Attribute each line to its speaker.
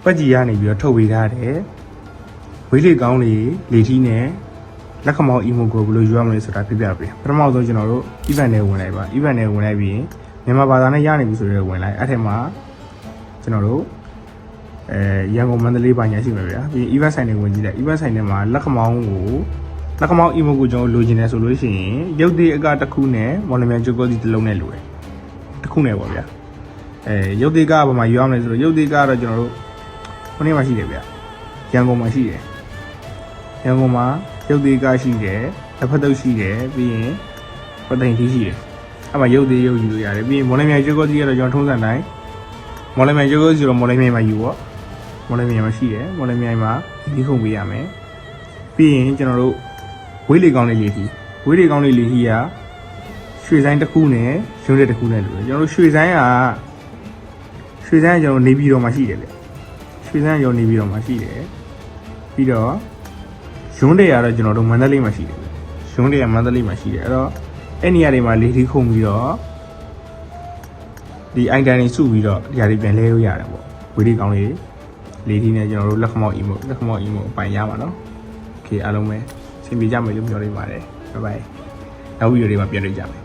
Speaker 1: ပတ်ကြီးရနေပြီးတော့ထုတ်ပေးထားတယ်ဝေးလေကောင်းလေးလေထီးနဲ့လက်ခမောင်း emo ကိုဘယ်လိုယူရမလဲဆိုတာပြပြပေးပထမဆုံးကျွန်တော်တို့ event နဲ့ဝင်လိုက်ပါ event နဲ့ဝင်လိုက်ပြီးမြန်မာဘာသာနဲ့ရနေပြီဆိုတော့ဝင်လိုက်အဲ့ထက်မှာကျွန်တော်တို့ရန်ကုန်မန္တလေးပါညာရှိမှာဗျာပြီး event ဆိုင်တွေဝင်ကြည့်လိုက် event ဆိုင်တွေမှာလက်ခမောင်း emo ကိုကျွန်တော်လိုချင်တယ်ဆိုလို့ရှိရင်ရုပ်သေးအကတစ်ခုနဲ့မော်လမြိုင်ဂျိုကိုစီတစ်လုံးနဲ့လိုတယ်တစ်ခုနဲ့ပေါ့ဗျာရုပ်သေးကဘာမှယူရမလဲဆိုတော့ရုပ်သေးကတော့ကျွန်တော်တို့ခုနေ့မှရှိတယ်ဗျရန်ကုန်မှာရှိတယ်ရန်ကုန်မှာရုပ်သေးကရှိတယ်တစ်ဖက်တုပ်ရှိတယ်ပြီးရင်ပသိမ်ထီးရှိတယ်အဲ့မှာရုပ်သေးရုပ်ယူလို့ရတယ်ပြီးရင်မော်လမြိုင်ဂျိုကိုစီကတော့ကျွန်တော်ထုံးစံတိုင်းမော်လမြိုင်ဂျိုကိုစီဆိုတော့မော်လမြိုင်မှာယူပေါ့မော်လမြိုင်မှာရှိတယ်မော်လမြိုင်မှာဒီခုံပေးရမယ်ပြီးရင်ကျွန်တော်တို့ဝေးလေကောင်းလေးလေးထီဝေးလေကောင်းလေးလေးထီကရွှေဆိုင်တစ်ခုနဲ့ရုံးတဲ့တစ်ခုနဲ့လို့ကျွန်တော်တို့ရွှေဆိုင်ကကျွန်တော်နေပြည်တော်မှာရှိတယ်လေရွှေဆိုင်ရောနေပြည်တော်မှာရှိတယ်ပြီးတော့ရုံးတဲ့ကတော့ကျွန်တော်တို့မန္တလေးမှာရှိတယ်ရုံးတဲ့ကမန္တလေးမှာရှိတယ်အဲ့တော့အဲ့နေရာတွေမှာလေးထီခုံပြီးတော့ဒီ item တွေစုပြီးတော့ဒီဟာတွေပြန်လဲလို့ရတယ်ပေါ့ဝေးလေကောင်းလေးလေးထီနဲ့ကျွန်တော်တို့လက်ခမောက် emo အပိုင်ရပါတော့โอเคအားလုံးပဲဆင်ပြေကြမယ်လို့ပြောနေပါတယ်ဘိုင်ဘိုင်နောက်ဗီဒီယိုတွေမှာပြန်တွေ့ကြမယ်